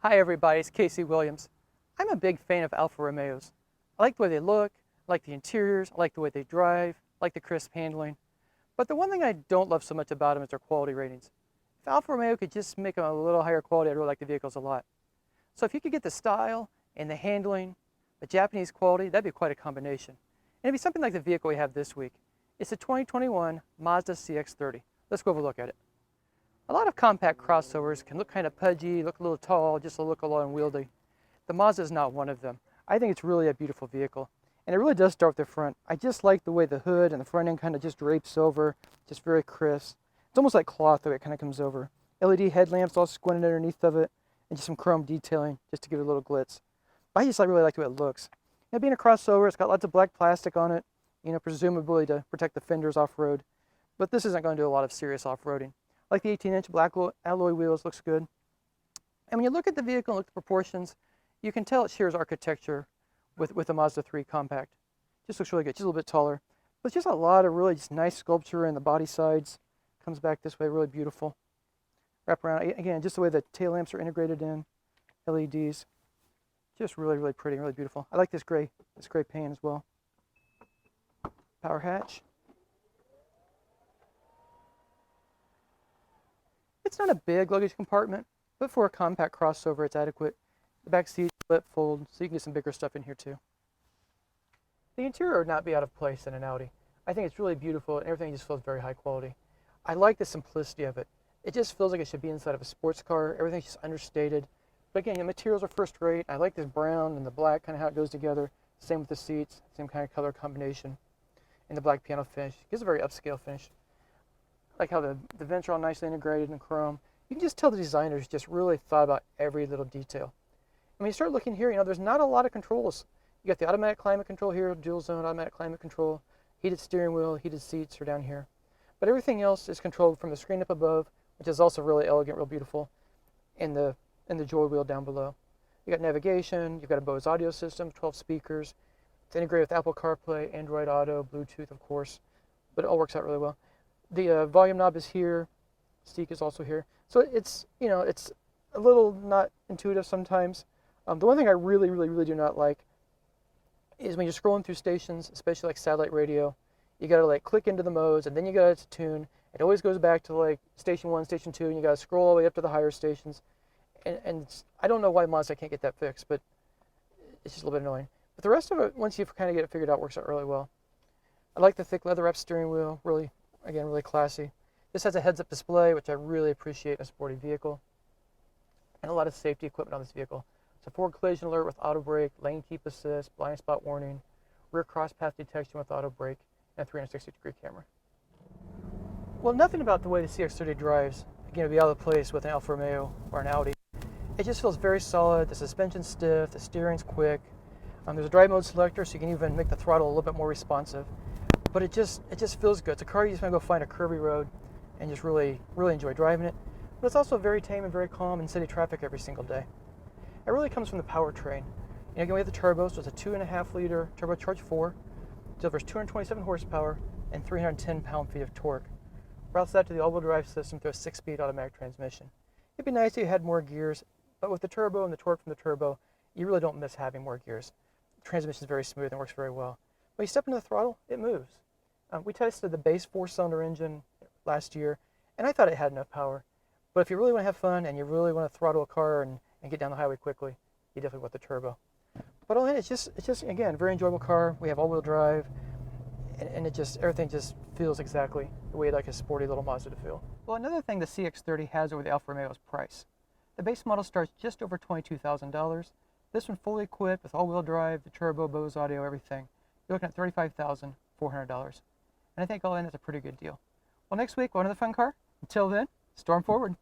Hi everybody, it's Casey Williams. I'm a big fan of Alfa Romeos. I like the way they look, I like the interiors, I like the way they drive, I like the crisp handling. But the one thing I don't love so much about them is their quality ratings. If Alfa Romeo could just make them a little higher quality, I'd really like the vehicles a lot. So if you could get the style and the handling, the Japanese quality, that'd be quite a combination. And it'd be something like the vehicle we have this week. It's a 2021 Mazda CX-30. Let's go have a look at it. A lot of compact crossovers can look kind of pudgy, look a little tall, just look a little unwieldy. The Mazda is not one of them. I think it's really a beautiful vehicle. And it really does start with the front. I just like the way the hood and the front end kind of just drapes over, just very crisp. It's almost like cloth the way it kind of comes over. LED headlamps all squinted underneath of it, and just some chrome detailing just to give it a little glitz. But I just really like the way it looks. Now, being a crossover, it's got lots of black plastic on it, presumably to protect the fenders off-road. But this isn't going to do a lot of serious off-roading. I like the 18-inch black alloy wheels, looks good. And when you look at the vehicle and look at the proportions, you can tell it shares architecture with the Mazda 3 Compact. Just looks really good, just a little bit taller. But just a lot of really just nice sculpture in the body sides. Comes back this way, really beautiful. Wrap around, again, just the way the tail lamps are integrated in, LEDs. Just really, really pretty, really beautiful. I like this gray paint as well. Power hatch. It's not a big luggage compartment, but for a compact crossover, it's adequate. The back seats split fold, so you can get some bigger stuff in here too. The interior would not be out of place in an Audi. I think it's really beautiful, and everything just feels very high quality. I like the simplicity of it. It just feels like it should be inside of a sports car. Everything's just understated. But again, the materials are first rate. I like this brown and the black, kind of how it goes together. Same with the seats, same kind of color combination. And the black piano finish. It gives a very upscale finish. I like how the vents are all nicely integrated in chrome. You can just tell the designers just really thought about every little detail. And when you start looking here, there's not a lot of controls. You got the automatic climate control here, dual zone automatic climate control, heated steering wheel, heated seats are down here. But everything else is controlled from the screen up above, which is also really elegant, real beautiful, and the joy wheel down below. You got navigation, you've got a Bose audio system, 12 speakers. It's integrated with Apple CarPlay, Android Auto, Bluetooth, of course, but it all works out really well. The volume knob is here, seat is also here. So it's, it's a little not intuitive sometimes. The one thing I really, really, really do not like is when you're scrolling through stations, especially like satellite radio, you gotta like click into the modes and then you gotta tune. It always goes back to like station 1, station 2, and you gotta scroll all the way up to the higher stations. And I don't know why Mazda can't get that fixed, but it's just a little bit annoying. But the rest of it, once you kind of get it figured out, works out really well. I like the thick leather wrapped steering wheel, really, again, really classy. This has a heads-up display, which I really appreciate in a sporty vehicle. And a lot of safety equipment on this vehicle. So forward collision alert with auto brake, lane keep assist, blind spot warning, rear cross path detection with auto brake, and a 360-degree camera. Well, nothing about the way the CX-30 drives, again, would be out of place with an Alfa Romeo or an Audi. It just feels very solid. The suspension's stiff, the steering's quick. There's a drive mode selector, so you can even make the throttle a little bit more responsive. But it just feels good. It's a car you just want to go find a curvy road and just really, really enjoy driving it. But it's also very tame and very calm in city traffic every single day. It really comes from the powertrain. Again, we have the turbo, so it's a 2.5-liter turbocharged 4. It delivers 227 horsepower and 310 pound-feet of torque. Routes that to the all-wheel drive system through a 6-speed automatic transmission. It'd be nice if you had more gears, but with the turbo and the torque from the turbo, you really don't miss having more gears. The transmission is very smooth and works very well. When you step into the throttle, it moves. We tested the base 4-cylinder engine last year, and I thought it had enough power. But if you really want to have fun and you really want to throttle a car and get down the highway quickly, you definitely want the turbo. But all in, it's just again, a very enjoyable car. We have all-wheel drive, and everything just feels exactly the way like a sporty little Mazda to feel. Well, another thing the CX-30 has over the Alfa Romeo is price. The base model starts just over $22,000. This one fully equipped with all-wheel drive, the turbo, Bose audio, everything. You're looking at $35,400. And I think all in is a pretty good deal. Well, next week, we'll have another fun car. Until then, storm forward.